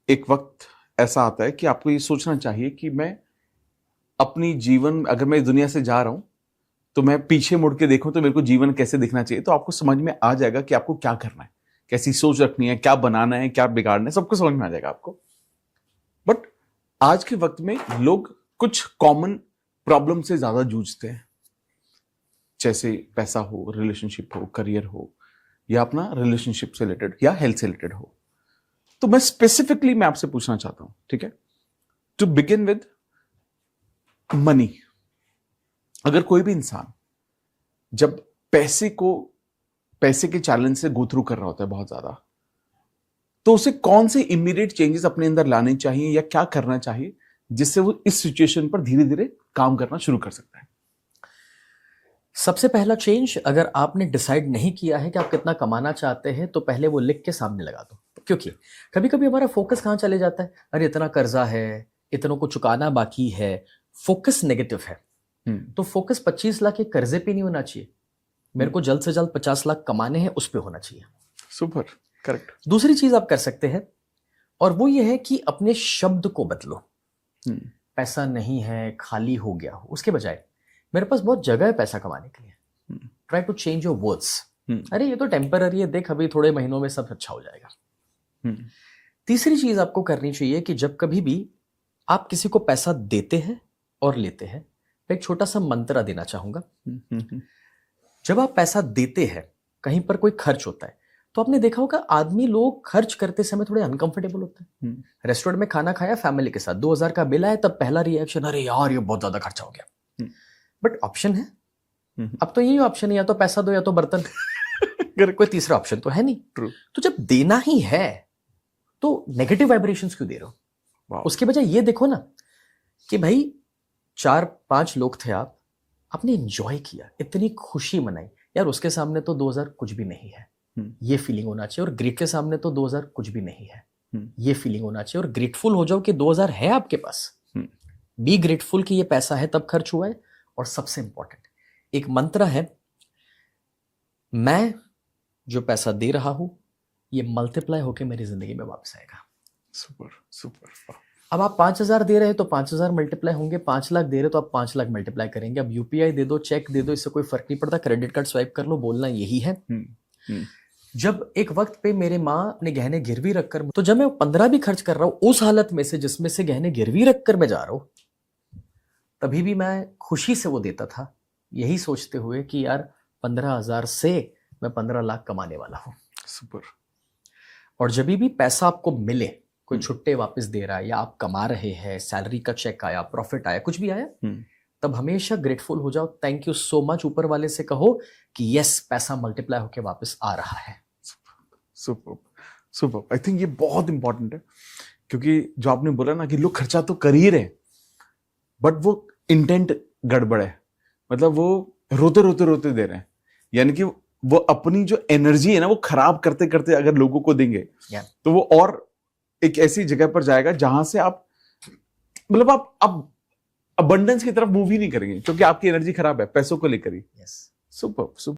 एक वक्त ऐसा आता है कि आपको ये सोचना चाहिए कि मैं अपनी जीवन, अगर मैं इस दुनिया से जा रहा हूं तो मैं पीछे मुड़ के देखूं तो मेरे को जीवन कैसे दिखना चाहिए। तो आपको समझ में आ जाएगा कि आपको क्या करना है, कैसी सोच रखनी है, क्या बनाना है, क्या बिगाड़ना है, सबको समझ में आ जाएगा आपको। बट आज के वक्त में लोग कुछ कॉमन प्रॉब्लम से ज्यादा जूझते हैं, जैसे पैसा हो, रिलेशनशिप हो, करियर हो, या अपना रिलेशनशिप से रिलेटेड या हेल्थ से रिलेटेड हो। तो मैं स्पेसिफिकली मैं आपसे पूछना चाहता हूं, ठीक है, टू बिगिन विद मनी। अगर कोई भी इंसान जब पैसे के चैलेंज से गो थ्रू कर रहा होता है बहुत ज्यादा, तो उसे कौन से इमीडिएट चेंजेस अपने अंदर लाने चाहिए या क्या करना चाहिए जिससे वो इस सिचुएशन पर धीरे धीरे काम करना शुरू कर सकता है? सबसे पहला चेंज, अगर आपने डिसाइड नहीं किया है कि आप कितना कमाना चाहते हैं तो पहले वो लिख के सामने लगा दो। क्योंकि कभी कभी हमारा फोकस कहाँ चले जाता है, अरे इतना कर्जा है, इतनों को चुकाना बाकी है, फोकस नेगेटिव है। तो फोकस 25 लाख के कर्जे पे नहीं होना चाहिए, मेरे को जल्द से जल्द 50 लाख कमाने हैं उस पे होना चाहिए। Super, correct. दूसरी चीज आप कर सकते हैं और वो ये है कि अपने शब्द को बदलो। पैसा नहीं है, खाली हो गया हो, उसके बजाय मेरे पास बहुत जगह है पैसा कमाने के लिए। Try to change your words. अरे ये तो टेम्पररी है, देख अभी थोड़े महीनों में सब अच्छा हो जाएगा। तीसरी चीज आपको करनी चाहिए कि जब कभी भी आप किसी को पैसा देते हैं और लेते हैं, मैं एक छोटा सा मंत्र देना चाहूंगा। जब आप पैसा देते हैं, कहीं पर कोई खर्च होता है, तो आपने देखा होगा आदमी लोग खर्च करते समय थोड़े अनकंफर्टेबल होते हैं। रेस्टोरेंट में खाना खाया फैमिली के साथ, 2000 का बिल आया, तब पहला रिएक्शन अरे यार ये बहुत ज्यादा खर्चा हो गया। बट ऑप्शन है, अब तो यही ऑप्शन है, या तो पैसा दो या तो बर्तन। कोई तीसरा ऑप्शन तो है नहीं। True. तो जब देना ही है तो नेगेटिव वाइब्रेशंस क्यों दे रहे हो? उसके बजाय ये देखो ना कि भाई 4-5 लोग थे, आपने एंजॉय किया, इतनी खुशी मनाई, यार उसके सामने तो 2000 कुछ भी नहीं है। ये फीलिंग होना चाहिए। और ग्रेट के सामने तो 2000 कुछ भी नहीं है। ये फीलिंग होना चाहिए। और ग्रेटफुल हो जाओ कि 2000 है आपके पास। बी ग्रेटफुल कि ये पैसा है तब खर्च हुआ है। और सबसे इंपॉर्टेंट एक मंत्र है, मैं जो पैसा दे रहा हूं ये मल्टीप्लाई होकर मेरी जिंदगी में वापस आएगा। Super super. अब आप 5000 दे रहे हैं तो 5000 मल्टीप्लाई होंगे, 5 लाख दे रहे तो आप 5 लाख मल्टीप्लाई करेंगे। अब यूपीआई दे दो, चेक दे दो, इससे कोई फर्क नहीं पड़ता, क्रेडिट कार्ड स्वाइप कर लो, बोलना यही है। जब एक वक्त पे मेरे माँ अपने गहने गिरवी रखकर, तो जब मैं 15 भी खर्च कर रहा हूं उस हालत में से जिसमें से गहने गिरवी रखकर मैं जा रहा हूं, तभी भी मैं खुशी से वो देता था, यही सोचते हुए कि यार 15,000 से मैं 15 लाख कमाने वाला हूं। सुपर। और जब भी पैसा आपको मिले, कोई छुट्टे वापस दे रहा है या आप कमा रहे हैं, सैलरी का चेक आया, प्रॉफिट आया, कुछ भी आया, तब हमेशा ग्रेटफुल हो जाओ, थैंक यू सो मच ऊपर वाले से कहो कि यस पैसा मल्टीप्लाई होकर वापस आ रहा है। Super super. आई थिंक ये बहुत इंपॉर्टेंट है, क्योंकि जो आपने बोला ना कि लोग खर्चा तो कर ही रहे बट वो इंटेंट गड़बड़ है। मतलब वो रोते रोते रोते दे रहे हैं, यानी कि वो अपनी जो एनर्जी है ना वो खराब करते करते अगर लोगों को देंगे तो वो और एक ऐसी जगह पर जाएगा जहां से आप मतलब आप अबंडेंस की तरफ मूव ही नहीं करेंगे, क्योंकि आपकी एनर्जी खराब है पैसों को लेकर ही। Yes, super super.